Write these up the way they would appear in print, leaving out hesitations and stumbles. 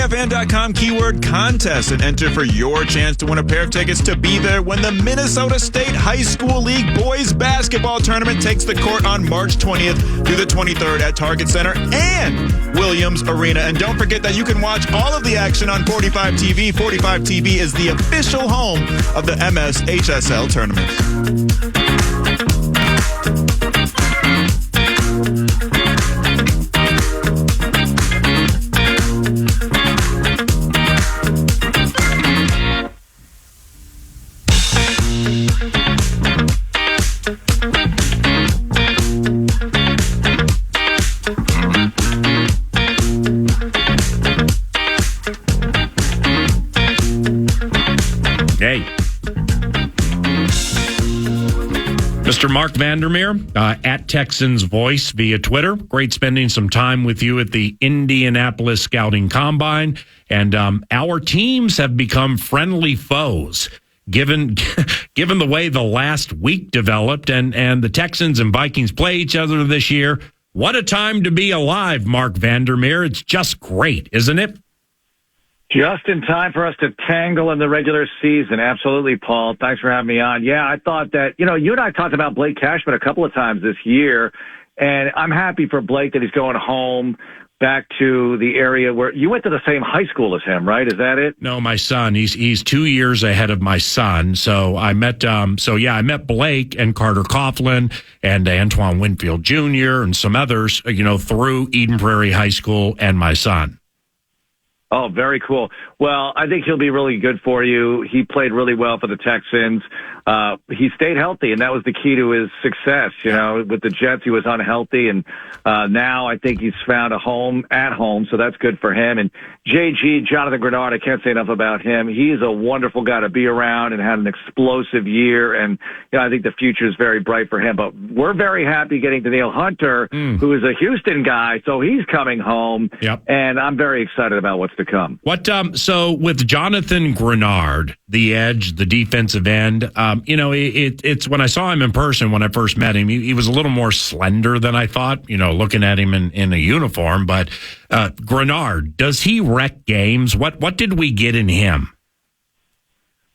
KFAN.com keyword contest and enter for your chance to win a pair of tickets to be there when the Minnesota State High School League Boys Basketball Tournament takes the court on March 20th through the 23rd at Target Center and Williams Arena. And don't forget that you can watch all of the action on 45 TV. 45 TV is the official home of the MSHSL tournament. Hey. Mr. Marc Vandermeer, at Texans Voice via Twitter. Great spending some time with you at the Indianapolis Scouting Combine. And our teams have become friendly foes, given the way the last week developed. And the Texans and Vikings play each other this year. What a time to be alive, Marc Vandermeer. It's just great, isn't it? Just in time for us to tangle in the regular season. Absolutely, Paul. Thanks for having me on. Yeah, I thought that, you and I talked about Blake Cashman a couple of times this year, and I'm happy for Blake that he's going home back to the area where you went to the same high school as him, right? Is that it? No, my son. He's 2 years ahead of my son. So I met I met Blake and Carter Coughlin and Antoine Winfield Jr. and some others, through Eden Prairie High School and my son. Oh, very cool. Well, I think he'll be really good for you. He played really well for the Texans. He stayed healthy, and that was the key to his success. With the Jets, he was unhealthy, and now I think he's found a home at home, so that's good for him. And JG, Jonathan Greenard, I can't say enough about him. He's a wonderful guy to be around and had an explosive year, and I think the future is very bright for him. But we're very happy getting Danielel Hunter, who is a Houston guy, so he's coming home, and I'm very excited about what's to come. So with Jonathan Greenard, the edge, the defensive end, it's when I saw him in person when I first met him, he was a little more slender than I thought, looking at him in a uniform. But Greenard, does he wreck games? What did we get in him?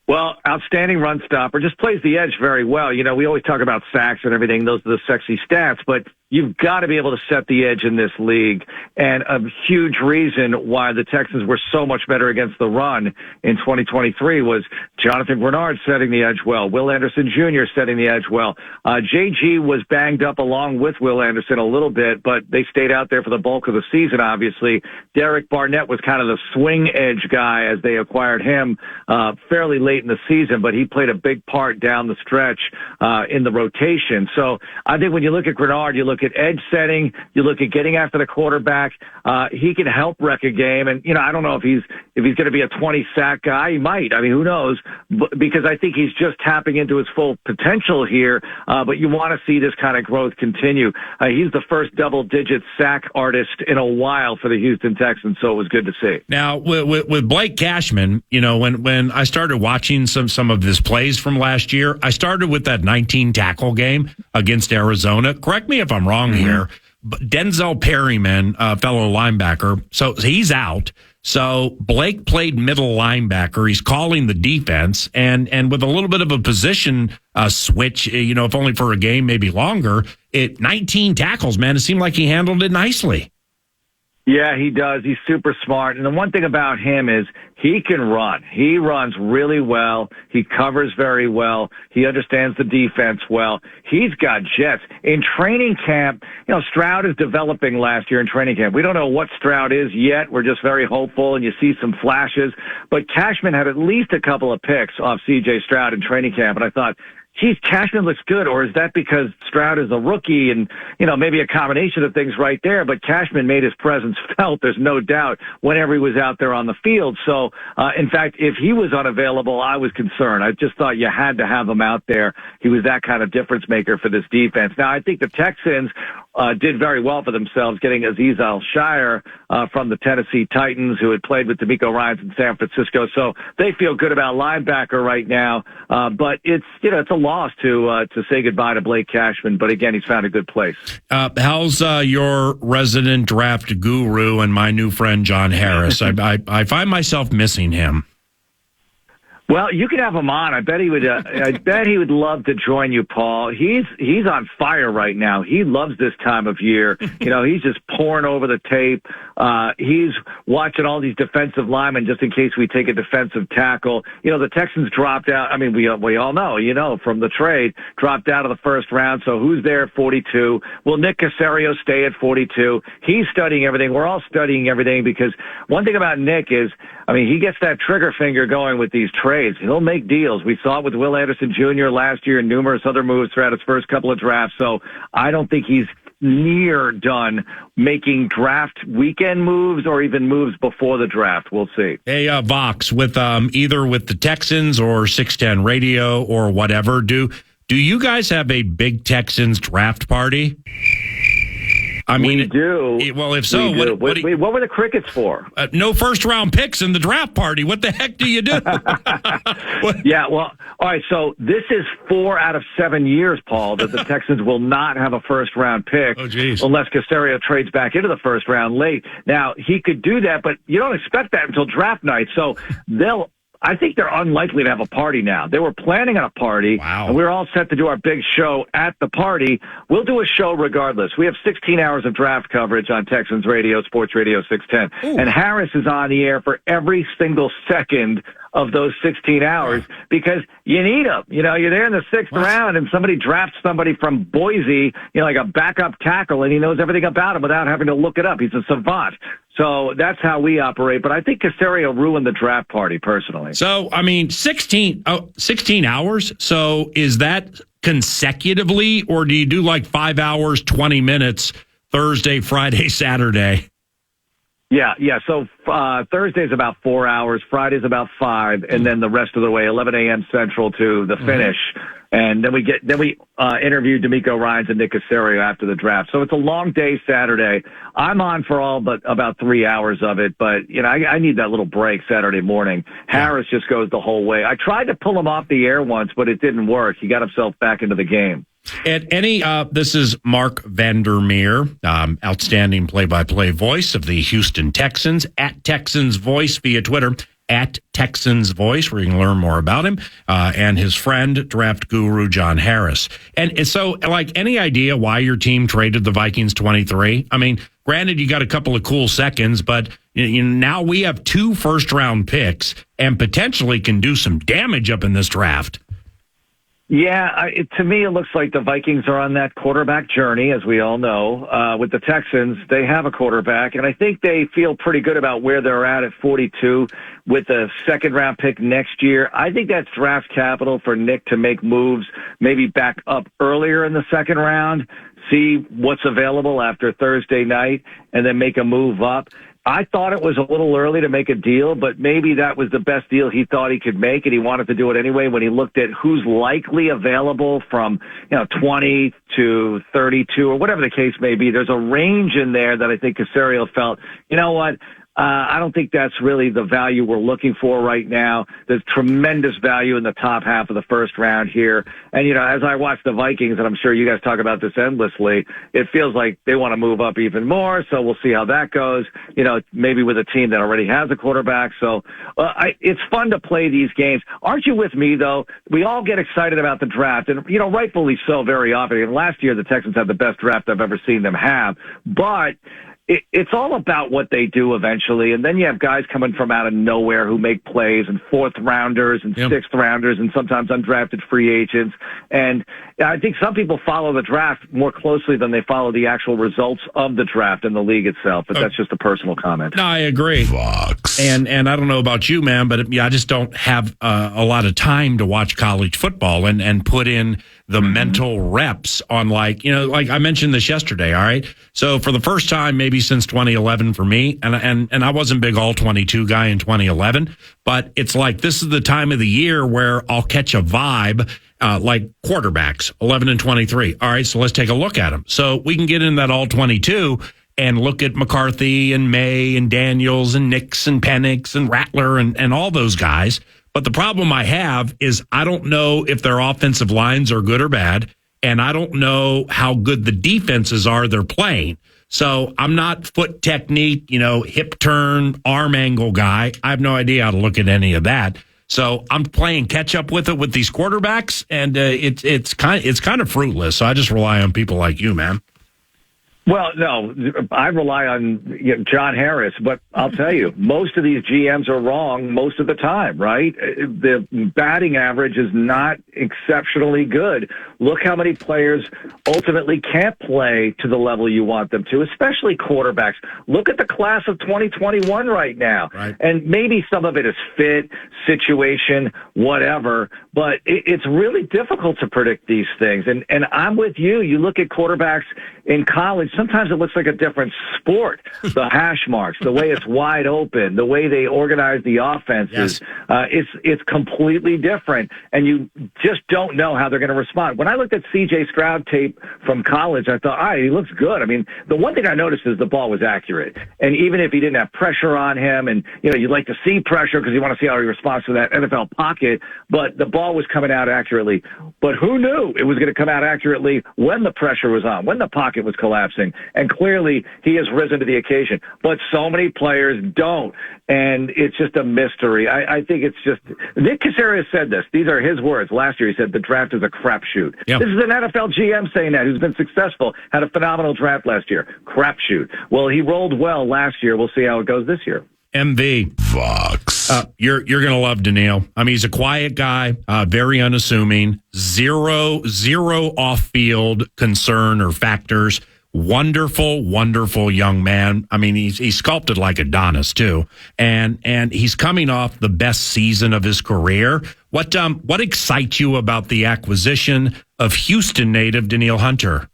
Well, outstanding run stopper, just plays the edge very well. We always talk about sacks and everything. Those are the sexy stats, but you've got to be able to set the edge in this league. And a huge reason why the Texans were so much better against the run in 2023 was Jonathan Greenard setting the edge well, Will Anderson Jr. setting the edge well. JG was banged up along with Will Anderson a little bit, but they stayed out there for the bulk of the season, obviously. Derek Barnett was kind of the swing edge guy as they acquired him fairly late in the season, but he played a big part down the stretch in the rotation. So I think when you look at Greenard, you look at edge setting, you look at getting after the quarterback. He can help wreck a game, and I don't know if he's going to be a 20 sack guy. He might. I mean, who knows? Because I think he's just tapping into his full potential here. But you want to see this kind of growth continue. He's the first double-digit sack artist in a while for the Houston Texans, so it was good to see. Now with Blake Cashman, when I started watching some of his plays from last year, I started with that 19 tackle game against Arizona. Correct me if I'm wrong here, but Denzel Perryman, fellow linebacker, so he's out. So Blake played middle linebacker. He's calling the defense, and with a little bit of a position switch, if only for a game, maybe longer. 19 tackles, man. It seemed like he handled it nicely. Yeah, he does. He's super smart. And the one thing about him is he can run. He runs really well. He covers very well. He understands the defense well. He's got jets. In training camp, Stroud is developing last year in training camp. We don't know what Stroud is yet. We're just very hopeful, and you see some flashes. But Cashman had at least a couple of picks off C.J. Stroud in training camp, and I thought, geez, Cashman looks good, or is that because Stroud is a rookie and, maybe a combination of things right there, but Cashman made his presence felt, there's no doubt, whenever he was out there on the field. So, in fact, if he was unavailable, I was concerned. I just thought you had to have him out there. He was that kind of difference maker for this defense. Now, I think the Texans did very well for themselves getting Azeez Al-Shire from the Tennessee Titans, who had played with D'Amico Ryans in San Francisco. So they feel good about linebacker right now. But it's a loss to say goodbye to Blake Cashman, but again, he's found a good place. How's your resident draft guru and my new friend John Harris? I find myself missing him. Well, you could have him on. I bet he would. I bet he would love to join you, Paul. He's on fire right now. He loves this time of year. He's just pouring over the tape. He's watching all these defensive linemen just in case we take a defensive tackle. The Texans dropped out. I mean, we all know, from the trade, dropped out of the first round. So who's there at 42? Will Nick Caserio stay at 42? He's studying everything. We're all studying everything because one thing about Nick is, he gets that trigger finger going with these trades. He'll make deals. We saw it with Will Anderson Jr. last year and numerous other moves throughout his first couple of drafts. So I don't think he's near done making draft weekend moves or even moves before the draft. We'll see. Hey, Vox, with either with the Texans or 610 Radio or whatever, do you guys have a big Texans draft party? We do. Well, if so, what were the crickets for? No first-round picks in the draft party. What the heck do you do? Yeah, well, all right, so this is 4 out of 7 years, Paul, that the Texans will not have a first-round pick unless Caserio trades back into the first round late. Now, he could do that, but you don't expect that until draft night, so I think they're unlikely to have a party now. They were planning on a party, and we're all set to do our big show at the party. We'll do a show regardless. We have 16 hours of draft coverage on Texans Radio, Sports Radio 610. And Harris is on the air for every single second of those 16 hours because you need them. You're there in the 6th round and somebody drafts somebody from Boise, like a backup tackle, and he knows everything about him without having to look it up. He's a savant. So that's how we operate. But I think Caserio ruined the draft party, personally. So, 16 hours. So is that consecutively, or do you do like 5 hours, 20 minutes, Thursday, Friday, Saturday? Yeah. So Thursday's about 4 hours, Friday's about 5, and then the rest of the way, 11 a.m. Central to the finish. And then we interview D'Amico Ryans and Nick Caserio after the draft. So it's a long day Saturday. I'm on for all but about 3 hours of it, but I need that little break Saturday morning. Harris just goes the whole way. I tried to pull him off the air once, but it didn't work. He got himself back into the game. This is Marc Vandermeer, outstanding play-by-play voice of the Houston Texans, at Texans Voice via Twitter, at Texans Voice, where you can learn more about him, and his friend, draft guru John Harris. And so, any idea why your team traded the Vikings 23? Granted, you got a couple of cool seconds, but now we have 2 first-round picks and potentially can do some damage up in this draft. Yeah, to me, it looks like the Vikings are on that quarterback journey, as we all know. With the Texans, they have a quarterback, and I think they feel pretty good about where they're at 42 with a second-round pick next year. I think that's draft capital for Nick to make moves, maybe back up earlier in the second round, see what's available after Thursday night, and then make a move up. I thought it was a little early to make a deal, but maybe that was the best deal he thought he could make, and he wanted to do it anyway when he looked at who's likely available from 20 to 32 or whatever the case may be. There's a range in there that I think Caserio felt, you know what, I don't think that's really the value we're looking for right now. There's tremendous value in the top half of the first round here. And, as I watch the Vikings, and I'm sure you guys talk about this endlessly, it feels like they want to move up even more. So we'll see how that goes, maybe with a team that already has a quarterback. So it's fun to play these games. Aren't you with me, though? We all get excited about the draft, and, rightfully so very often. And last year, the Texans had the best draft I've ever seen them have. But it's all about what they do eventually. And then you have guys coming from out of nowhere who make plays, and 4th rounders and 6th rounders and sometimes undrafted free agents. And I think some people follow the draft more closely than they follow the actual results of the draft in the league itself. But that's just a personal comment. No, I agree. Vox. And I don't know about you, man, but I just don't have a lot of time to watch college football and put in the mental reps on like I mentioned this yesterday. All right. So for the first time, maybe since 2011 for me, and I wasn't a big all 22 guy in 2011, but it's like, this is the time of the year where I'll catch a vibe, like quarterbacks, 11 and 23. All right. So let's take a look at them. So we can get in that all 22 and look at McCarthy and May and Daniels and Nix and Penix and Rattler and all those guys. But the problem I have is I don't know if their offensive lines are good or bad, and I don't know how good the defenses are they're playing. So I'm not foot technique, hip turn, arm angle guy. I have no idea how to look at any of that. So I'm playing catch up with it with these quarterbacks, and it's kind of fruitless. So I just rely on people like you, man. Well, no, I rely on John Harris, but I'll tell you, most of these GMs are wrong most of the time, right? The batting average is not exceptionally good. Look how many players ultimately can't play to the level you want them to, especially quarterbacks. Look at the class of 2021 right now. Right. And maybe some of it is fit, situation, whatever, but it's really difficult to predict these things. And I'm with you. You look at quarterbacks in college, sometimes it looks like a different sport. The hash marks, the way it's wide open, the way they organize the offenses, it's completely different, and you just don't know how they're going to respond. When I looked at C.J. Stroud tape from college, I thought, all right, he looks good. I mean, the one thing I noticed is the ball was accurate, and even if he didn't have pressure on him, and you'd like to see pressure because you want to see how he responds to that NFL pocket, but the ball was coming out accurately. But who knew it was going to come out accurately when the pressure was on, when the pocket was collapsing? And clearly, he has risen to the occasion. But so many players don't, and it's just a mystery. I think it's just – Nick Caserio said this. These are his words. Last year, he said the draft is a crapshoot. Yep. This is an NFL GM saying that, who's been successful, had a phenomenal draft last year. Crapshoot. Well, he rolled well last year. We'll see how it goes this year. MV. Vox. You're going to love Daniel. I mean, he's a quiet guy, very unassuming, zero off-field concern or factors. Wonderful, wonderful young man. I mean, he's sculpted like Adonis too, and he's coming off the best season of his career. What excites you about the acquisition of Houston native Danielel Hunter?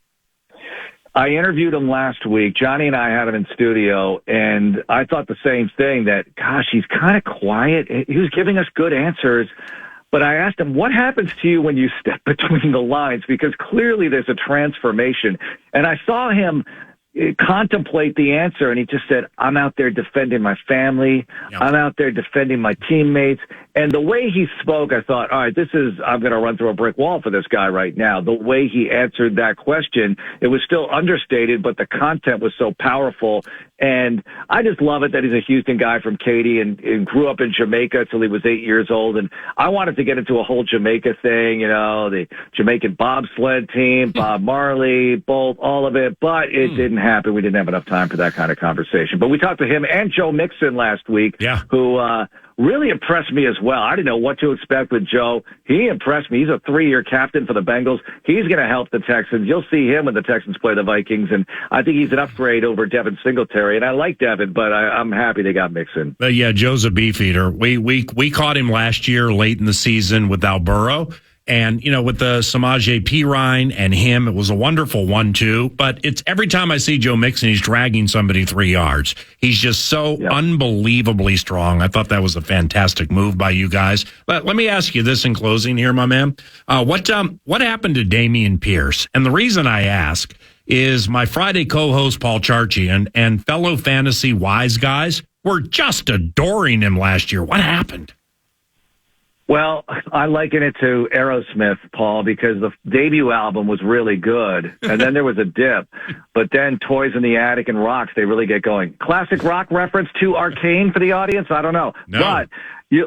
I interviewed him last week. Johnny and I had him in studio, and I thought the same thing, that, gosh, he's kind of quiet. He was giving us good answers. But I asked him, what happens to you when you step between the lines? Because clearly there's a transformation. And I saw him contemplate the answer, and he just said, I'm out there defending my family. Yep. I'm out there defending my teammates. And the way he spoke, I thought, all right, I'm going to run through a brick wall for this guy right now. The way he answered that question, it was still understated, but the content was so powerful. And I just love it that he's a Houston guy from Katy and grew up in Jamaica till he was 8 years old. And I wanted to get into a whole Jamaica thing, the Jamaican bobsled team, Bob Marley, Bolt, all of it. But it didn't happen. We didn't have enough time for that kind of conversation. But we talked to him and Joe Mixon last week, who really impressed me as well. I didn't know what to expect with Joe. He impressed me. He's a 3-year captain for the Bengals. He's going to help the Texans. You'll see him when the Texans play the Vikings, and I think he's an upgrade over Devin Singletary. And I like Devin, but I'm happy they got Mixon. Yeah, Joe's a beefeater. We caught him last year late in the season without Burrow. And, with the Samaje Perine and him, it was a wonderful 1-2. But it's every time I see Joe Mixon, he's dragging somebody 3 yards. He's just so unbelievably strong. I thought that was a fantastic move by you guys. Let me ask you this in closing here, my man. What happened to Dameon Pierce? And the reason I ask is my Friday co-host, Paul Charchian, and fellow fantasy wise guys were just adoring him last year. What happened? Well, I liken it to Aerosmith, Paul, because the debut album was really good, and then there was a dip. But then Toys in the Attic and Rocks, they really get going. Classic rock reference to Arcane for the audience? I don't know. No. But,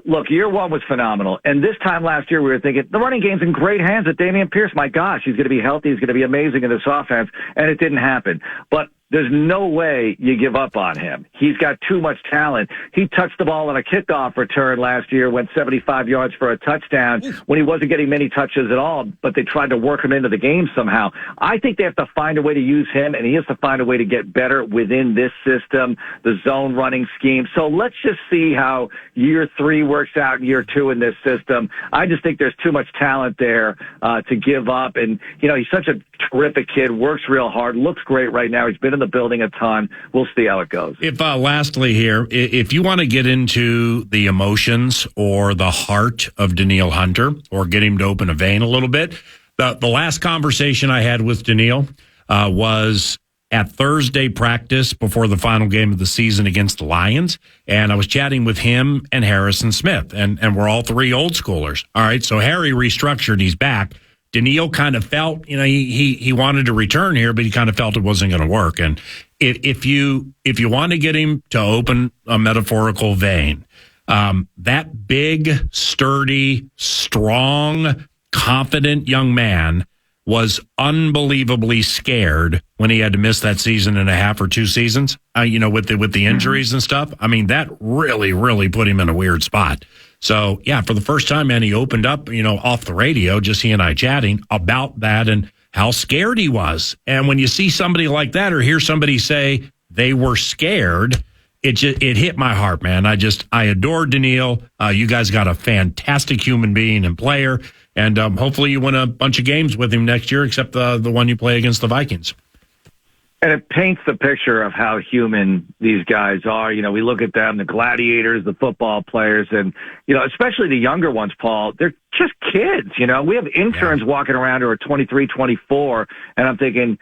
look, year one was phenomenal. And this time last year, we were thinking, the running game's in great hands with Dameon Pierce. My gosh, he's going to be healthy. He's going to be amazing in this offense. And it didn't happen. But there's no way you give up on him. He's got too much talent. He touched the ball on a kickoff return last year, went 75 yards for a touchdown when he wasn't getting many touches at all, but they tried to work him into the game somehow. I think they have to find a way to use him, and he has to find a way to get better within this system, the zone running scheme. So let's just see how year 3 works out in year 2 in this system. I just think there's too much talent there to give up. And, he's such a terrific kid, works real hard, looks great right now. He's been in the building a ton. We'll see how it goes. If lastly here, if you want to get into the emotions or the heart of Danielel Hunter or get him to open a vein a little bit, the last conversation I had with Daniel was at Thursday practice before the final game of the season against the Lions, and I was chatting with him and Harrison Smith, and we're all three old schoolers. All right, so Harry restructured, he's back. Daniil kind of felt, he wanted to return here, but he kind of felt it wasn't going to work. And if you want to get him to open a metaphorical vein, that big, sturdy, strong, confident young man was unbelievably scared when he had to miss that season and a half or 2 seasons, with the injuries and stuff. I mean, that really, really put him in a weird spot. So, yeah, for the first time, man, he opened up, off the radio, just he and I chatting about that and how scared he was. And when you see somebody like that or hear somebody say they were scared, it hit my heart, man. I adore Daniil. You guys got a fantastic human being and player. And hopefully you win a bunch of games with him next year, except the one you play against the Vikings. And it paints the picture of how human these guys are. We look at them, the gladiators, the football players, and, especially the younger ones, Paul, they're just kids. We have interns walking around who are 23, 24, and I'm thinking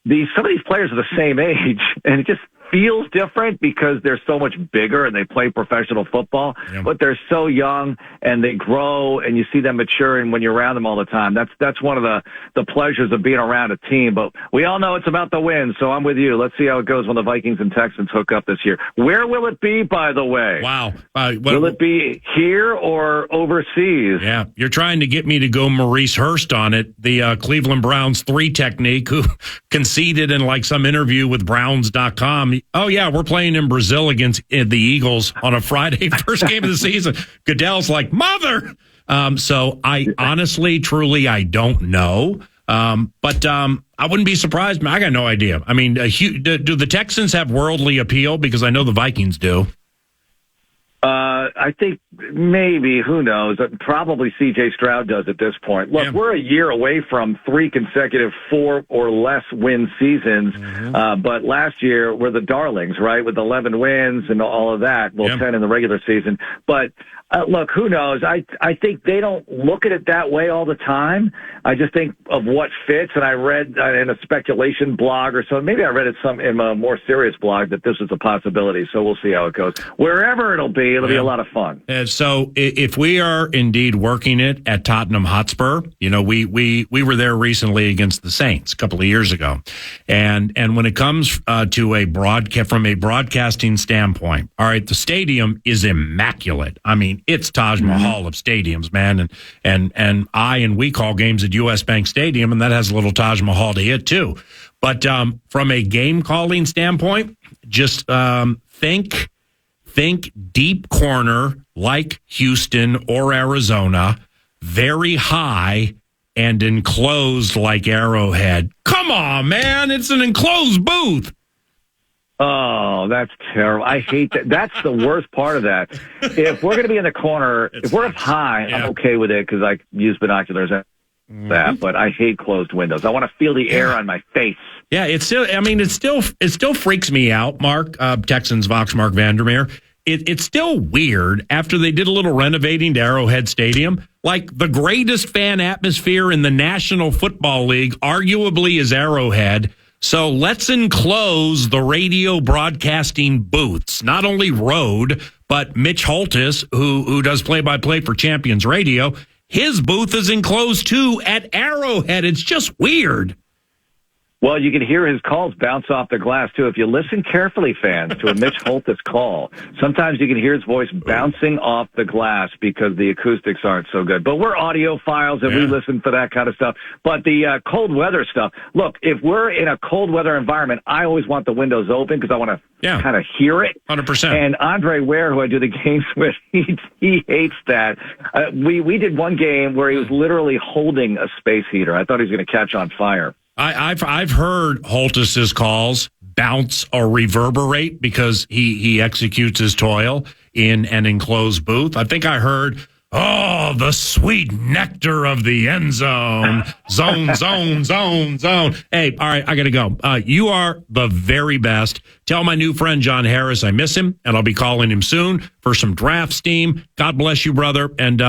some of these players are the same age, and it just feels different because they're so much bigger and they play professional football, but they're so young and they grow and you see them maturing when you're around them all the time. That's one of the pleasures of being around a team, but we all know it's about the win. So I'm with you. Let's see how it goes when the Vikings and Texans hook up this year. Where will it be, by the way? Wow. Will it be here or overseas? Yeah. You're trying to get me to go Maurice Hurst on it. The Cleveland Browns 3 technique who conceded in like some interview with Browns.com. Oh, yeah, we're playing in Brazil against the Eagles on a Friday, first game of the season. Goodell's like, mother! So I honestly, truly, I don't know. But I wouldn't be surprised. I got no idea. I mean, do the Texans have worldly appeal? Because I know the Vikings do. I think maybe, who knows, probably C.J. Stroud does at this point. Look, we're a year away from 3 consecutive 4 or less win seasons, but last year we're the darlings, right, with 11 wins and all of that, 10 in the regular season. But look, who knows? I think they don't look at it that way all the time. I just think of what fits, and I read in a speculation blog or so, maybe I read it in a more serious blog that this is a possibility, so we'll see how it goes. Wherever it'll be a lot of fun. So if we are indeed working it at Tottenham Hotspur, we were there recently against the Saints a couple of years ago. And when it comes to a from a broadcasting standpoint, all right, the stadium is immaculate. I mean, it's Taj Mahal of stadiums, man. And we call games at US Bank Stadium, and that has a little Taj Mahal to it too. But from a game calling standpoint, just think deep corner like Houston or Arizona, very high and enclosed like Arrowhead. Come on, man. It's an enclosed booth. Oh, that's terrible. I hate that. That's the worst part of that. If we're going to be in the corner, if we're up high, I'm okay with it because I use binoculars and that, but I hate closed windows. I want to feel the air on my face. Yeah, it still freaks me out, Mark, Texans VOX Marc Vandermeer. It's still weird after they did a little renovating to Arrowhead Stadium. Like the greatest fan atmosphere in the National Football League arguably is Arrowhead. So let's enclose the radio broadcasting booths, not only Road, but Mitch Holtis, who does play-by-play for Champions Radio. His booth is enclosed too at Arrowhead. It's just weird. Well, you can hear his calls bounce off the glass, too. If you listen carefully, fans, to a Mitch Holtis call, sometimes you can hear his voice bouncing off the glass because the acoustics aren't so good. But we're audiophiles, and we listen for that kind of stuff. But the cold weather stuff, look, if we're in a cold weather environment, I always want the windows open because I want to kind of hear it. 100%. And Andre Ware, who I do the games with, he hates that. We did one game where he was literally holding a space heater. I thought he was going to catch on fire. I've heard Holtis's calls bounce or reverberate because he executes his toil in an enclosed booth. I think I heard, oh, the sweet nectar of the end zone. Zone. Hey, all right, I got to go. You are the very best. Tell my new friend John Harris I miss him, and I'll be calling him soon for some draft steam. God bless you, brother. And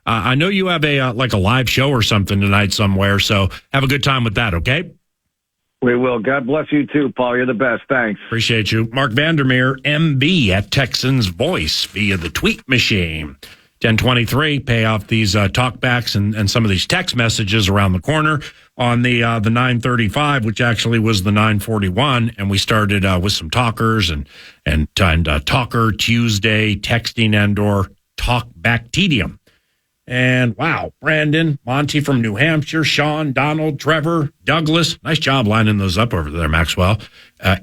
I know you have a live show or something tonight somewhere, so have a good time with that, okay? We will. God bless you too, Paul. You're the best. Thanks. Appreciate you. Marc Vandermeer, MB at Texans Voice via the tweet machine. 1023, pay off these talkbacks and some of these text messages around the corner on the 935, which actually was the 941. And we started with some talkers and Talker Tuesday, texting and/or talkback tedium. And wow, Brandon, Monty from New Hampshire, Sean, Donald, Trevor, Douglas. Nice job lining those up over there, Maxwell.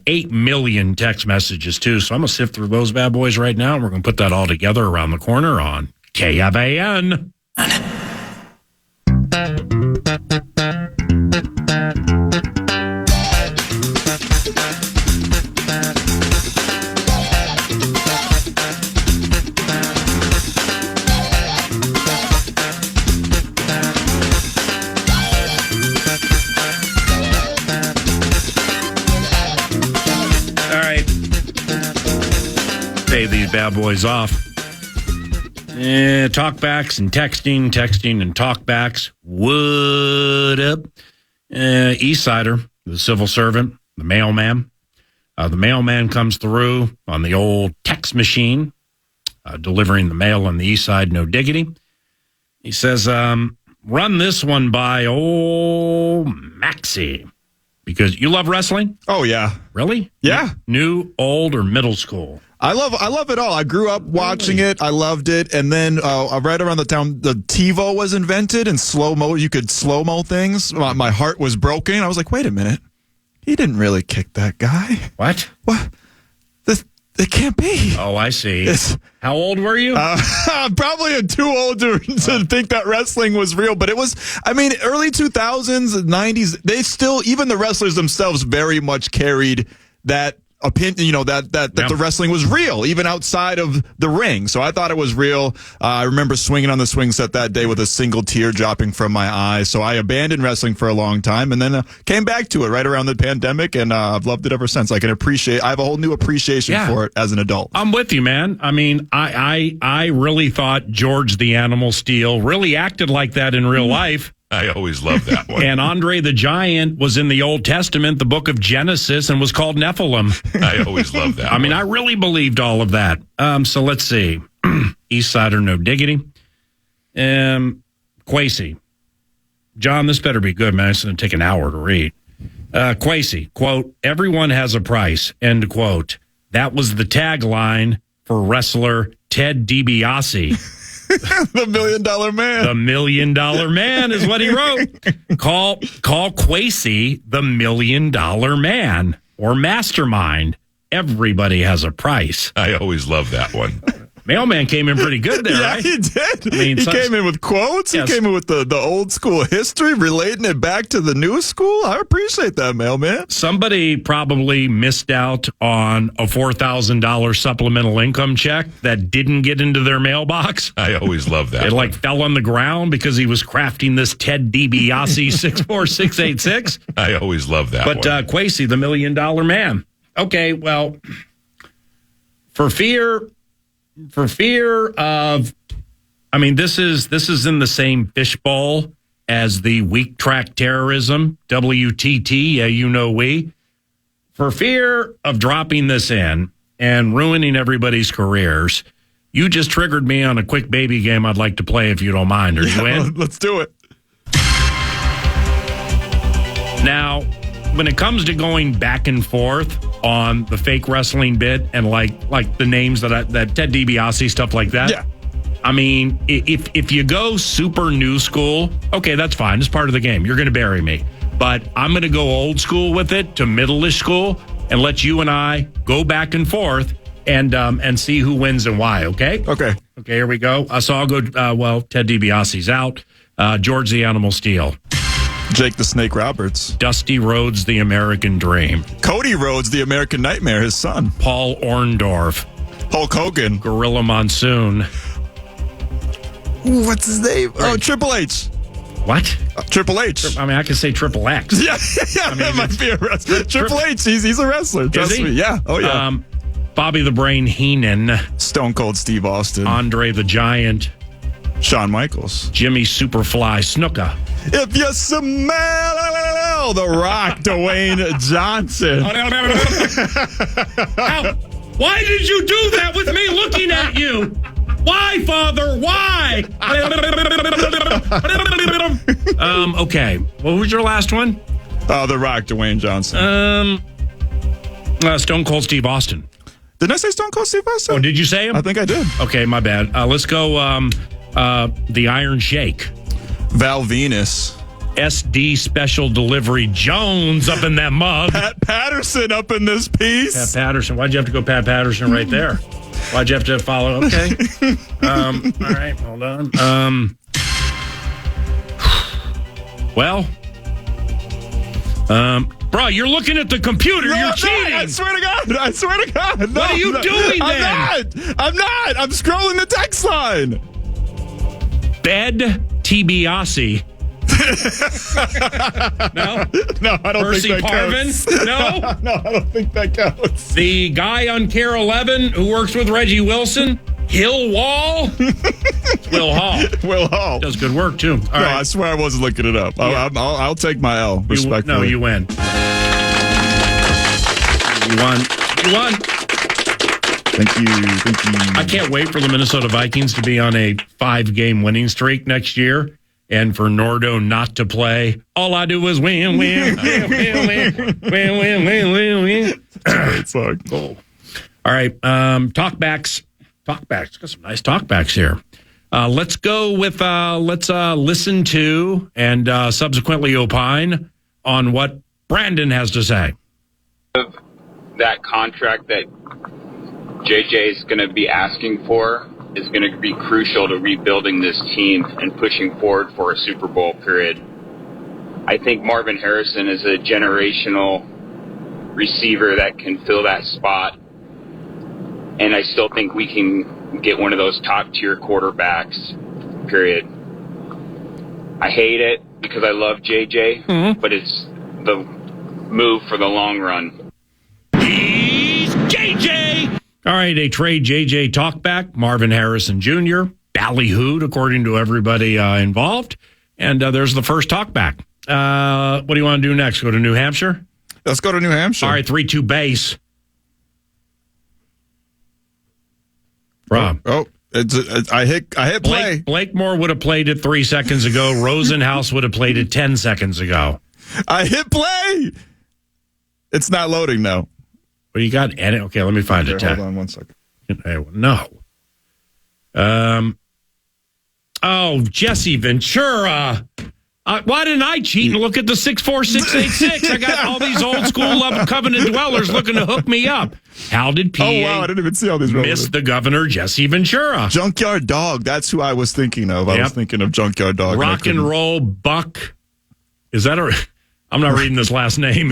8 million text messages, too. So I'm going to sift through those bad boys right now, and we're going to put that all together around the corner on KFAN. Pay these bad boys off. Talkbacks and texting and talkbacks. What up? Eastsider, the civil servant, the mailman. The mailman comes through on the old text machine, delivering the mail on the east side, no diggity. He says, run this one by old Maxie. Because you love wrestling? Oh, yeah. Really? Yeah. New, old, or middle school? I love it all. I grew up watching it. I loved it. And then right around the time the TiVo was invented and slow-mo, you could slow-mo things. My heart was broken. I was like, wait a minute. He didn't really kick that guy. What? What? It can't be. Oh, I see. How old were you? Probably too old to think that wrestling was real. But it was, early 2000s, 90s, they still, even the wrestlers themselves very much carried that opinion, that the wrestling was real, even outside of the ring. So I thought it was real. I remember swinging on the swing set that day with a single tear dropping from my eye. So I abandoned wrestling for a long time and then came back to it right around the pandemic, and I've loved it ever since. I have a whole new appreciation for it as an adult. I'm with you, man. I really thought George the Animal Steel really acted like that in real life. I always loved that one. And Andre the Giant was in the Old Testament, the book of Genesis, and was called Nephilim. I always loved that one. I really believed all of that. So let's see. Eastsider, no diggity. Quasi. John, this better be good, man. It's going to take an hour to read. Quasi, quote, everyone has a price, end quote. That was the tagline for wrestler Ted DiBiase. The $1 million man. The $1 million man is what he wrote. Call Quasi the $1 million man or mastermind. Everybody has a price. I always loved that one. Mailman came in pretty good there, yeah, right? he did. He came in with quotes. Yes. He came in with the old school history, relating it back to the new school. I appreciate that, Mailman. Somebody probably missed out on a $4,000 supplemental income check that didn't get into their mailbox. I always loved that. It fell on the ground because he was crafting this Ted DiBiase 64686. I always loved that one. But Quasi, the $1 million man. Okay, well, for fear of, this is in the same fishbowl as the weak track terrorism, WTT, we. For fear of dropping this in and ruining everybody's careers, you just triggered me on a quick baby game I'd like to play if you don't mind. Are you in? Let's do it. Now, when it comes to going back and forth on the fake wrestling bit and like the names that Ted DiBiase, stuff like that. Yeah. If you go super new school, okay, that's fine. It's part of the game. You're going to bury me. But I'm going to go old school with it to middle-ish school and let you and I go back and forth and see who wins and why, okay? Okay. Okay, here we go. So I'll go, Ted DiBiase's out. George the Animal Steel. Jake the Snake Roberts. Dusty Rhodes, the American Dream. Cody Rhodes, the American Nightmare, his son. Paul Orndorff. Hulk Hogan. Gorilla Monsoon. Ooh, what's his name? Oh, Triple H. What? Triple H. I could say Triple X. Yeah, that might be a wrestler. Triple H, he's a wrestler. Trust me. Yeah. Oh, yeah. Bobby the Brain Heenan. Stone Cold Steve Austin. Andre the Giant. Shawn Michaels. Jimmy Superfly Snuka. If you smell the Rock, Dwayne Johnson. Ow. Why did you do that with me looking at you? Why, Father? Why? Okay. What was your last one? The Rock, Dwayne Johnson. Stone Cold Steve Austin. Didn't I say Stone Cold Steve Austin? Oh, did you say him? I think I did. Okay, my bad. Let's go the Iron Shake. Val Venus. SD Special Delivery Jones up in that mug. Pat Patterson up in this piece. Pat Patterson. Why'd you have to go Pat Patterson right there? Why'd you have to follow? Okay. All right, hold on. Bro, you're looking at the computer. No, you're I'm cheating. not. I swear to God. No, What are you doing I'm then? I'm not. I'm scrolling the text line. Bed Tibiasi. No? No, I don't Percy think that Parvin? counts. No? No, I don't think that counts. The guy on Care 11 who works with Reggie Wilson? Hill Wall? Will Hall. Will Hall. Does good work, too. All right. I swear I wasn't looking it up. Yeah. I'll take my L, respectfully. You win. You won. Thank you. I can't wait for the Minnesota Vikings to be on a 5-game winning streak next year. And for Nordo not to play, all I do is win. Great song. Cool. All right, talkbacks. Got some nice talkbacks here. Let's go with let's listen to and subsequently opine on what Brandon has to say. That contract that JJ is going to be asking for is going to be crucial to rebuilding this team and pushing forward for a Super Bowl period. I think Marvin Harrison is a generational receiver that can fill that spot. And I still think we can get one of those top-tier quarterbacks, period. I hate it because I love JJ, but it's the move for the long run. He's JJ! All right, a trade JJ talkback, Marvin Harrison Jr., ballyhooed, according to everybody involved. And there's the first talkback. What do you want to do next? Go to New Hampshire? Let's go to New Hampshire. All right, 3-2 base. Rob. I hit play. Blake Moore would have played it 3 seconds ago. Rosenhaus would have played it 10 seconds ago. I hit play. It's not loading now. Well, you got edit. Okay, let me find it. Hold on 1 second. No. Jesse Ventura. Why didn't I cheat and look at the 64686? I got all these old school Love Covenant dwellers looking to hook me up. How did PA Oh, wow, I didn't even see all these miss the governor, Jesse Ventura? Junkyard Dog. That's who I was thinking of. I was thinking of Junkyard Dog. Rock and Roll Buck. Is that I'm not reading this last name.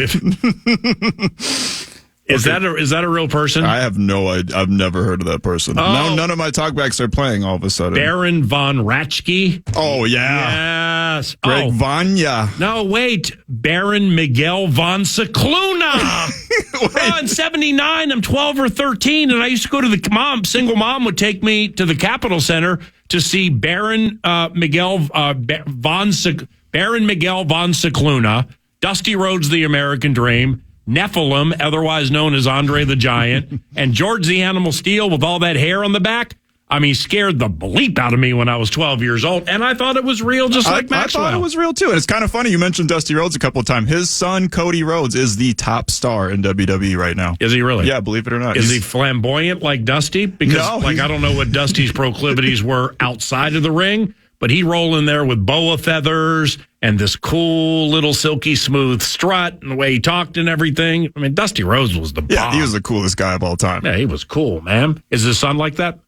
Is that a real person? I have no idea. I've never heard of that person. No, none of my talkbacks are playing all of a sudden. Baron von Ratschke. Oh, yeah. Yes. Greg Vanya. No, wait. Baron Miguel von Cicluna. In 79, I'm 12 or 13, and I used to go to single mom would take me to the Capitol Center to see Baron Miguel von Cicluna, Dusty Rhodes, the American Dream, Nephilim, otherwise known as Andre the Giant, and George the Animal Steel with all that hair on the back. I mean, scared the bleep out of me when I was 12 years old, and I thought it was real, just like Maxwell. I thought it was real, too. And it's kind of funny. You mentioned Dusty Rhodes a couple of times. His son, Cody Rhodes, is the top star in WWE right now. Is he really? Yeah, believe it or not. Is he flamboyant like Dusty? Because, I don't know what Dusty's proclivities were outside of the ring, but he rolled in there with boa feathers and this cool little silky smooth strut and the way he talked and everything. I mean, Dusty Rhodes was the bomb. Yeah, he was the coolest guy of all time. Yeah, he was cool, man. Is his son like that?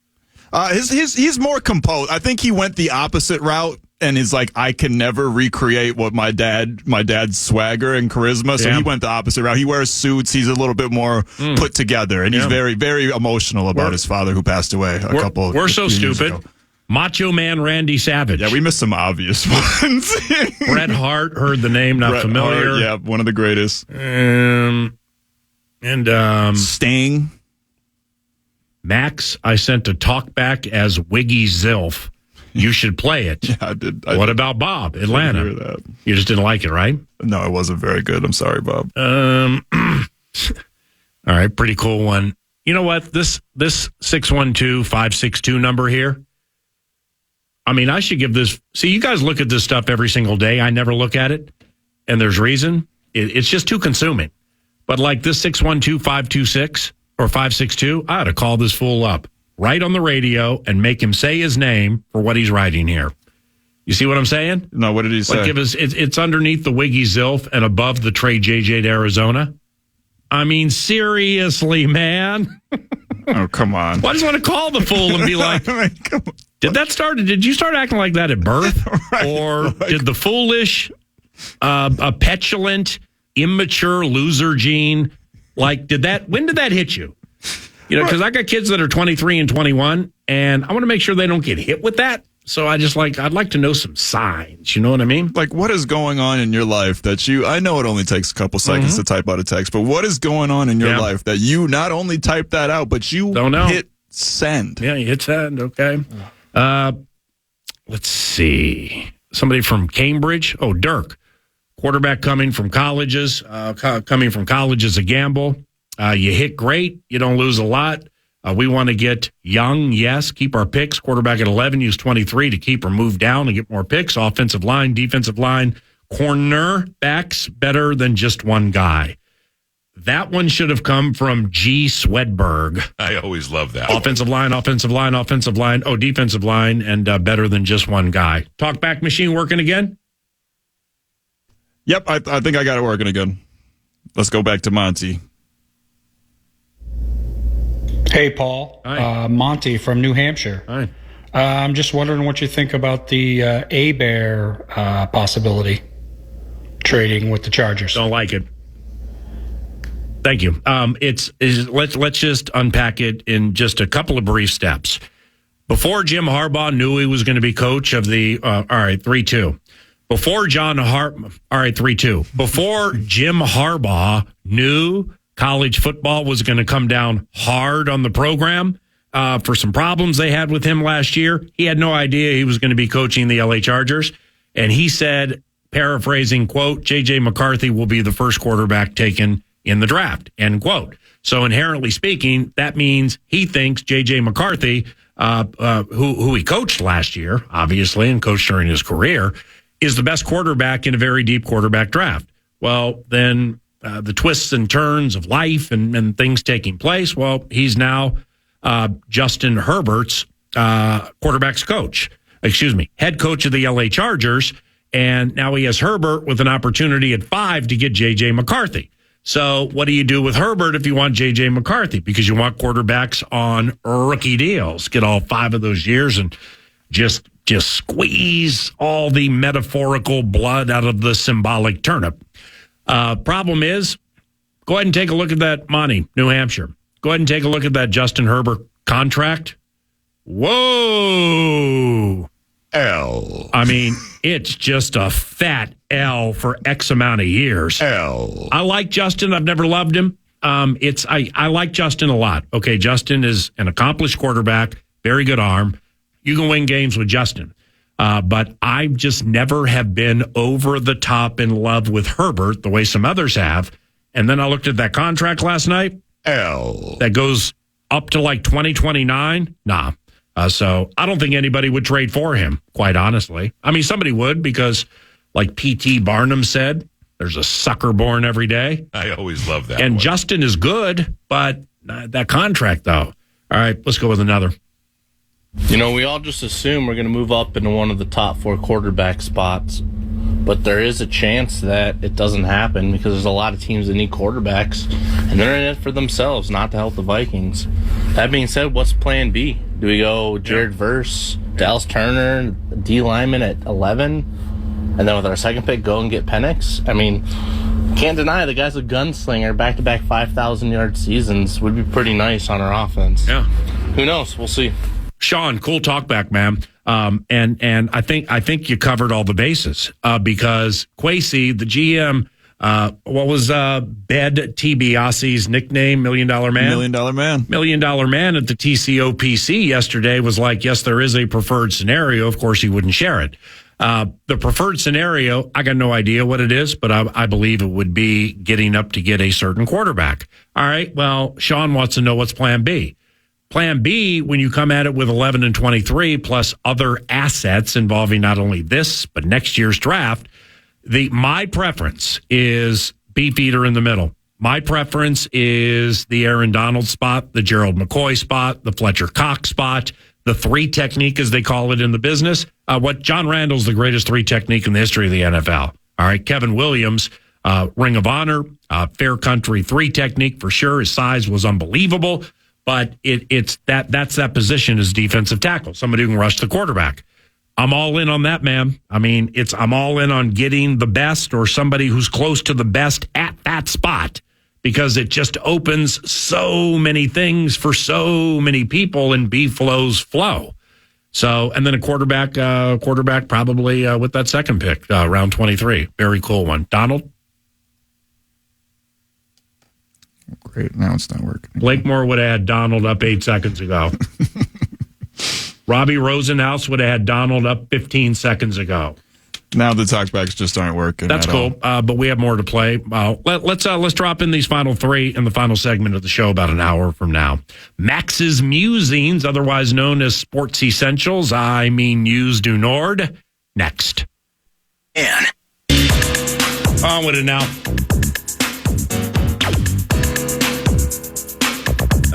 He's more composed. I think he went the opposite route and is like, I can never recreate what my dad's swagger and charisma. So he went the opposite route. He wears suits. He's a little bit more put together, and he's very, very emotional about his father who passed away We're so stupid. Ago. Macho Man Randy Savage. Yeah, we missed some obvious ones. Bret Hart, heard the name, not familiar. Hart, yeah, one of the greatest. Sting. Max, I sent a talkback as Wiggy Zilf. You should play it. Yeah, I did. What about Bob, Atlanta? Hear that. You just didn't like it, right? No, it wasn't very good. I'm sorry, Bob. All right, pretty cool one. You know what? This 612-562 number here, I mean, I should give this. See, you guys look at this stuff every single day. I never look at it, and there's reason. It's just too consuming. But like this 612-526 or 562, I ought to call this fool up right on the radio and make him say his name for what he's writing here. You see what I'm saying? No, what did he say? Like it's underneath the Wiggy Zilf and above the trade JJ to Arizona. I mean, seriously, man. Oh, come on. Well, I just want to call the fool and be like, did you start acting like that at birth? Right, or did the foolish, a petulant, immature loser gene, when did that hit you? You know, because I got kids that are 23 and 21, and I want to make sure they don't get hit with that. So I'd like to know some signs. You know what I mean? Like, what is going on in your life that I know it only takes a couple seconds to type out a text, but what is going on in your life that you not only type that out, but you don't know. Hit send? Yeah, you hit send. Okay. Let's see. Somebody from Cambridge. Oh, Dirk. Quarterback coming from colleges. Coming from college is a gamble. You hit great. You don't lose a lot. We want to get young, yes, keep our picks. Quarterback at 11, use 23 to keep or move down and get more picks. Offensive line, defensive line, corner backs, better than just one guy. That one should have come from G. Swedberg. I always love that. Offensive line. Oh, defensive line, and better than just one guy. Talkback machine working again? Yep, I think I got it working again. Let's go back to Monty. Hey, Paul. Hi. Monty from New Hampshire. Hi. I'm just wondering what you think about the A-Bear possibility trading with the Chargers. Don't like it. Thank you. Let's just unpack it in just a couple of brief steps. Before Jim Harbaugh knew he was going to be coach of the 3-2. Before Jim Harbaugh knew college football was going to come down hard on the program for some problems they had with him last year. He had no idea he was going to be coaching the LA Chargers. And he said, paraphrasing, quote, J.J. McCarthy will be the first quarterback taken in the draft, end quote. So inherently speaking, that means he thinks J.J. McCarthy, who he coached last year, obviously, and coached during his career, is the best quarterback in a very deep quarterback draft. Well, then the twists and turns of life and things taking place. Well, he's now Justin Herbert's quarterback's coach. Head coach of the LA Chargers. And now he has Herbert with an opportunity at 5 to get J.J. McCarthy. So what do you do with Herbert if you want J.J. McCarthy? Because you want quarterbacks on rookie deals. Get all 5 of those years and just squeeze all the metaphorical blood out of the symbolic turnip. Problem is, go ahead and take a look at that Monty, New Hampshire. Go ahead and take a look at that Justin Herbert contract. Whoa. L. I mean, it's just a fat L for X amount of years. L. I like Justin. I've never loved him. I like Justin a lot. Okay, Justin is an accomplished quarterback, very good arm. You can win games with Justin. But I just never have been over the top in love with Herbert the way some others have. And then I looked at that contract last night. L. That goes up to like 2029. Nah. So I don't think anybody would trade for him, quite honestly. I mean, somebody would because, like P.T. Barnum said, there's a sucker born every day. I always love that. And one. Justin is good, but that contract, though. All right, let's go with another. You know, we all just assume we're going to move up into one of the top 4 quarterback spots, but there is a chance that it doesn't happen because there's a lot of teams that need quarterbacks, and they're in it for themselves, not to help the Vikings. That being said, what's plan B? Do we go Jared Verse, Dallas Turner, D lineman at 11, and then with our second pick, go and get Penix? I mean, can't deny the guy's a gunslinger, back-to-back 5,000-yard seasons would be pretty nice on our offense. Yeah. Who knows? We'll see. Sean, cool talkback, man. And I think you covered all the bases because Kwesi, the GM, What was Bed TBiase's nickname? $1 Million Man? $1 Million Man. $1 Million Man at the TCOPC yesterday was like, yes, there is a preferred scenario. Of course, he wouldn't share it. The preferred scenario, I got no idea what it is, but I believe it would be getting up to get a certain quarterback. All right, well, Sean wants to know what's plan B. Plan B, when you come at it with 11 and 23 plus other assets involving not only this, but next year's draft, my preference is beefeater in the middle. My preference is the Aaron Donald spot, the Gerald McCoy spot, the Fletcher Cox spot, the 3 technique, as they call it in the business. What John Randall's the greatest 3 technique in the history of the NFL. All right, Kevin Williams, Ring of Honor, Fair Country 3 technique for sure. His size was unbelievable, but it's that position is defensive tackle, somebody who can rush the quarterback. I'm all in on that, man. I mean, I'm all in on getting the best or somebody who's close to the best at that spot, because it just opens so many things for so many people, and B flows flow. So, and then a quarterback probably with that second pick, round 23. Very cool one. Donald? Great. Now it's not working. Blakemore would have had Donald up 8 seconds ago. Robbie Rosenhaus would have had Donald up 15 seconds ago. Now the talkbacks just aren't working. That's cool, but we have more to play. Let's drop in these final 3 in the final segment of the show about an hour from now. Max's Musings, otherwise known as Sports Essentials, I mean News du Nord, next. On with it now.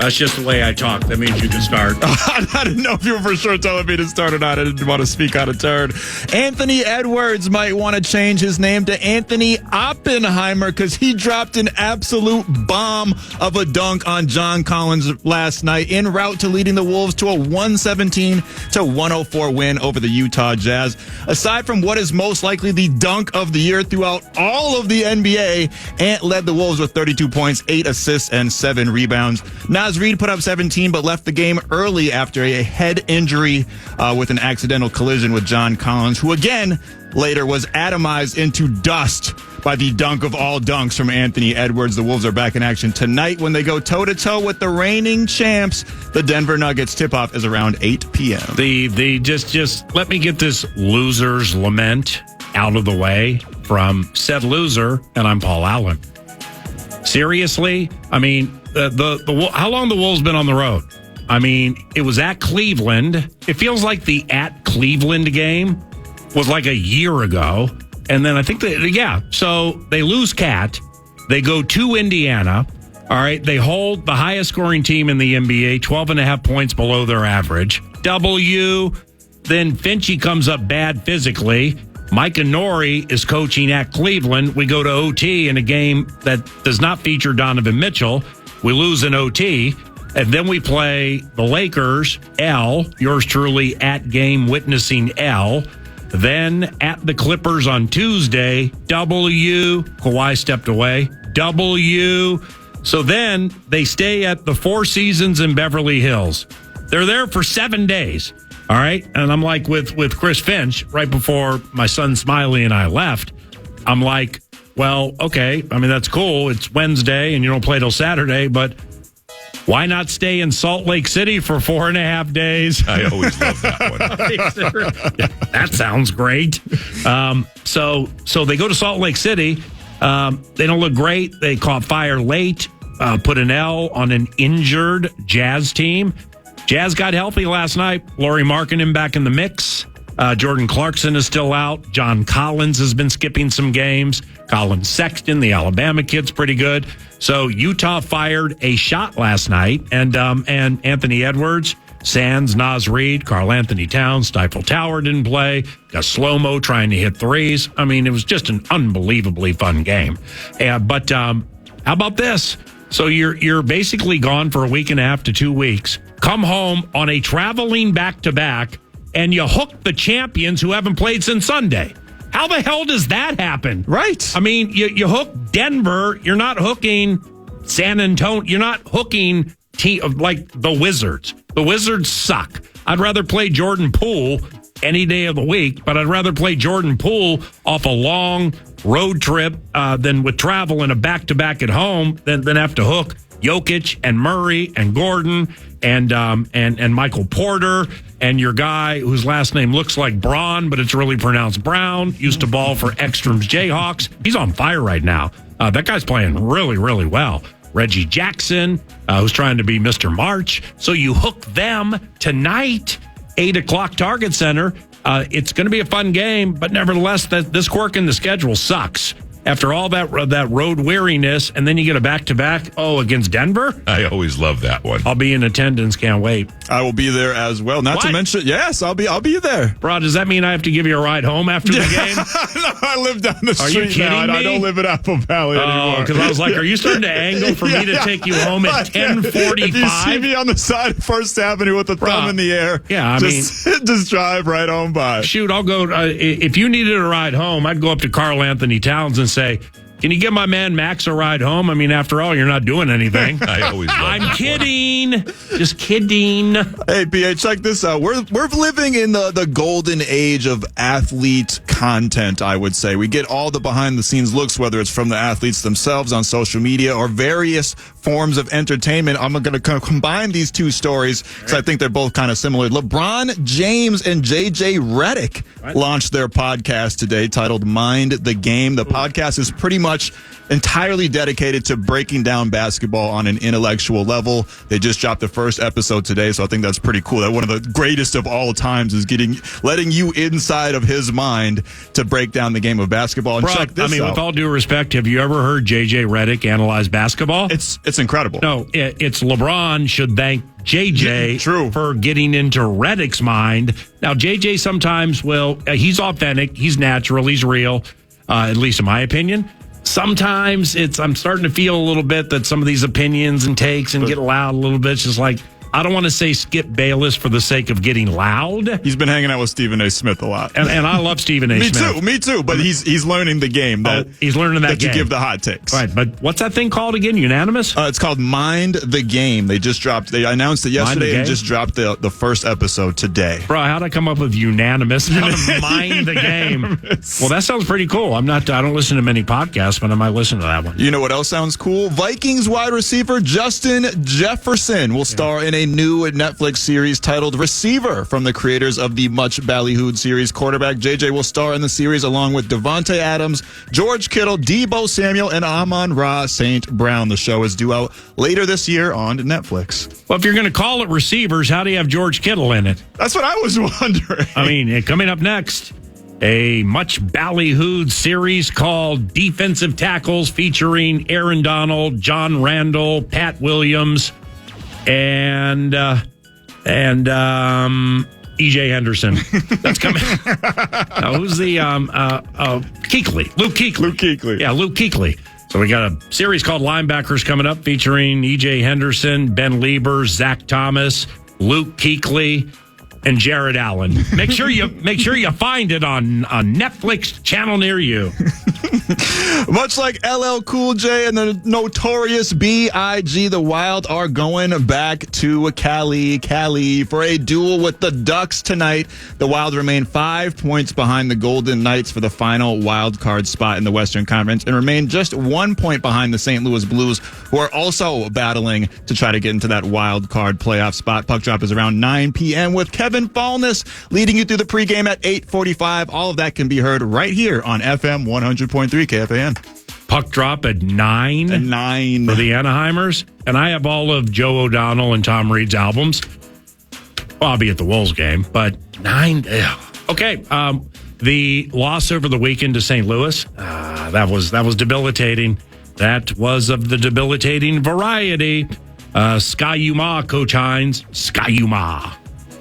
That's just the way I talk. That means you can start. I didn't know if you were for sure telling me to start or not. I didn't want to speak out of turn. Anthony Edwards might want to change his name to Anthony Oppenheimer because he dropped an absolute bomb of a dunk on John Collins last night en route to leading the Wolves to a 117-104 win over the Utah Jazz. Aside from what is most likely the dunk of the year throughout all of the NBA, Ant led the Wolves with 32 points, 8 assists, and 7 rebounds. Naz Reid put up 17, but left the game early after a head injury with an accidental collision with John Collins, who again later was atomized into dust by the dunk of all dunks from Anthony Edwards. The Wolves are back in action tonight when they go toe-to-toe with the reigning champs. The Denver Nuggets tip-off is around 8 p.m. Just let me get this loser's lament out of the way from said loser, and I'm Paul Allen. Seriously? I mean, how long the Wolves been on the road? I mean, it was at Cleveland. It feels like the at Cleveland game was like a year ago. And then I think so they lose Cat. They go to Indiana. All right. They hold the highest scoring team in the NBA, 12.5 points below their average. W. Then Finchie comes up bad physically. Micah Nori is coaching at Cleveland. We go to OT in a game that does not feature Donovan Mitchell. We lose in OT. And then we play the Lakers, L, yours truly at game witnessing L. Then at the Clippers on Tuesday, W. Kawhi stepped away, W. So then they stay at the Four Seasons in Beverly Hills. They're there for 7 days. All right. And I'm like with Chris Finch right before my son Smiley and I left. I'm like, well, okay. I mean, that's cool. It's Wednesday and you don't play till Saturday, but why not stay in Salt Lake City for 4.5 days? I always love that one. That sounds great. So they go to Salt Lake City. They don't look great. They caught fire late, put an L on an injured Jazz team. Jazz got healthy last night. Lauri Markkanen back in the mix. Jordan Clarkson is still out. John Collins has been skipping some games. Colin Sexton, the Alabama kid's pretty good. So Utah fired a shot last night, and Anthony Edwards, Sands, Naz Reid, Karl Anthony Towns, Stifle Tower didn't play. Got slow-mo trying to hit threes. I mean, it was just an unbelievably fun game. But how about this? So you're basically gone for a week and a half to 2 weeks. Come home on a traveling back-to-back, and you hook the champions who haven't played since Sunday. How the hell does that happen? Right. I mean, you hook Denver. You're not hooking San Antonio. You're not hooking like the Wizards. The Wizards suck. I'd rather play Jordan Poole any day of the week, but I'd rather play Jordan Poole off a long road trip, then with travel and a back-to-back at home, then have to hook Jokic and Murray and Gordon and Michael Porter and your guy whose last name looks like Braun, but it's really pronounced Brown, used to ball for Ekstrom's Jayhawks. He's on fire right now. That guy's playing really, really well. Reggie Jackson, who's trying to be Mr. March. So you hook them tonight, 8 o'clock Target Center. It's going to be a fun game, but nevertheless, this quirk in the schedule sucks. After all that road weariness, and then you get a back-to-back, against Denver? I always love that one. I'll be in attendance. Can't wait. I will be there as well. Not to mention, yes, I'll be there. Bro, does that mean I have to give you a ride home after the game? No, I live down the street. Are you kidding me? I don't live in Apple Valley anymore. Because I was like, are you starting to angle for me to take you home at 10:45? If you see me on the side of First Avenue with the thumb in the air, just drive right on by. Shoot, I'll go. If you needed a ride home, I'd go up to Karl Anthony Towns and say, can you give my man Max a ride home? I mean, after all, you're not doing anything. I always love I'm kidding. Just kidding. Hey, PA, check this out. We're living in the golden age of athlete content, I would say. We get all the behind-the-scenes looks, whether it's from the athletes themselves on social media or various forms of entertainment. I'm going to combine these two stories because I think they're both kind of similar. LeBron James and JJ Redick launched their podcast today titled Mind the Game. The podcast is pretty much entirely dedicated to breaking down basketball on an intellectual level. They just dropped the first episode today, so I think that's pretty cool. That one of the greatest of all times is letting you inside of his mind to break down the game of basketball. And check this out. With all due respect, have you ever heard JJ Redick analyze basketball? It's incredible. No, it's LeBron should thank JJ for getting into Redick's mind. Now, JJ sometimes he's authentic, he's natural, he's real, at least in my opinion. Sometimes I'm starting to feel a little bit that some of these opinions and takes and get loud a little bit. It's just like, I don't want to say Skip Bayless for the sake of getting loud. He's been hanging out with Stephen A. Smith a lot. And I love Stephen A. Smith. Me too. But he's learning the game. He's learning that game. To give the hot takes. Right, but what's that thing called again? Unanimous? It's called Mind the Game. They announced it yesterday and just dropped the first episode today. Bro, how'd I come up with unanimous? Mind the Game. Well, that sounds pretty cool. I don't listen to many podcasts, but I might listen to that one. You know what else sounds cool? Vikings wide receiver Justin Jefferson will star in a new Netflix series titled Receiver from the creators of the much ballyhooed series. Quarterback JJ will star in the series along with Devontae Adams, George Kittle, Deebo Samuel, and Amon-Ra St. Brown. The show is due out later this year on Netflix. Well, if you're going to call it Receivers, how do you have George Kittle in it? That's what I was wondering. I mean, coming up next, a much ballyhooed series called Defensive Tackles featuring Aaron Donald, John Randall, Pat Williams, and E.J. Henderson. That's coming. Now, who's the Kuechly? Luke Kuechly. Luke Kuechly. Yeah, Luke Kuechly. So we got a series called Linebackers coming up featuring E.J. Henderson, Ben Lieber, Zach Thomas, Luke Kuechly, and Jared Allen. Make sure you find it on a Netflix channel near you. Much like LL Cool J and the notorious B.I.G., the Wild are going back to Cali for a duel with the Ducks tonight. The Wild remain 5 points behind the Golden Knights for the final wild card spot in the Western Conference and remain just 1 point behind the St. Louis Blues, who are also battling to try to get into that wild card playoff spot. Puck drop is around 9 p.m. with Kevin Fallness leading you through the pregame at 8:45. All of that can be heard right here on FM 100.3 KFAN. Puck drop at 9? At 9. For the Anaheimers. And I have all of Joe O'Donnell and Tom Reed's albums. Well, I'll be at the Wolves game, but 9? Ugh. Okay. The loss over the weekend to St. Louis, that was debilitating. That was of the debilitating variety. Ski-U-Ma, Coach Hines. Ski-U-Ma.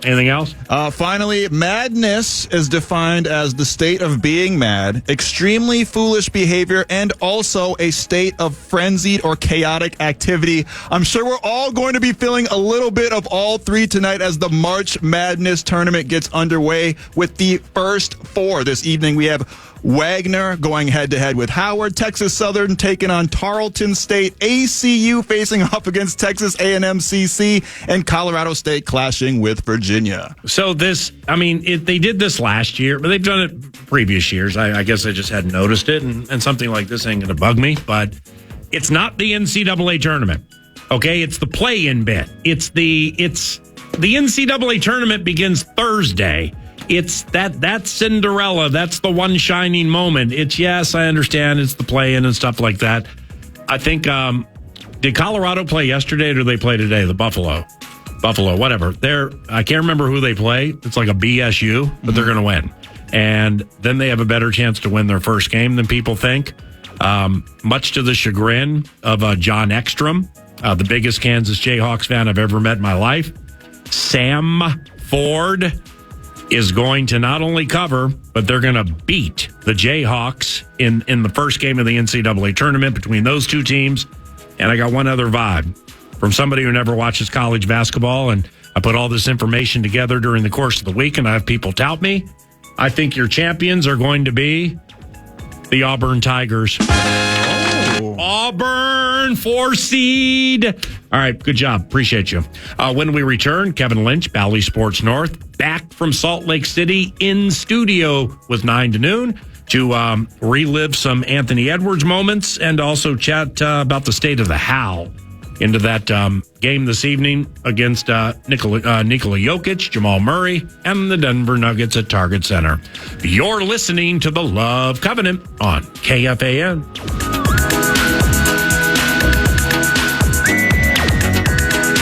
Anything else? Finally, madness is defined as the state of being mad, extremely foolish behavior, and also a state of frenzied or chaotic activity. I'm sure we're all going to be feeling a little bit of all three tonight as the March Madness tournament gets underway with the first four. This evening we have Wagner going head-to-head with Howard. Texas Southern taking on Tarleton State. ACU facing off against Texas A&M CC. And Colorado State clashing with Virginia. So they did this last year, but they've done it previous years. I guess I just hadn't noticed it, and something like this ain't going to bug me, but it's not the NCAA tournament. Okay, it's the play-in bit. It's the NCAA tournament begins Thursday. It's that's Cinderella. That's the one shining moment. Yes, I understand. It's the play-in and stuff like that. I think, did Colorado play yesterday or did they play today? The Buffalo, whatever. I can't remember who they play. It's like a BSU, but they're going to win. And then they have a better chance to win their first game than people think. Much to the chagrin of John Ekstrom, the biggest Kansas Jayhawks fan I've ever met in my life. Sam Ford is going to not only cover, but they're going to beat the Jayhawks in the first game of the NCAA tournament between those two teams. And I got one other vibe from somebody who never watches college basketball, and I put all this information together during the course of the week, and I have people tout me. I think your champions are going to be the Auburn Tigers. Oh. Auburn 4 seed. All right, good job. Appreciate you. When we return, Kevin Lynch, Bally Sports North, back from Salt Lake City in studio with 9 to noon to relive some Anthony Edwards moments and also chat about the state of the Hal into that game this evening against Nikola Jokic, Jamal Murray, and the Denver Nuggets at Target Center. You're listening to The Love Covenant on KFAN.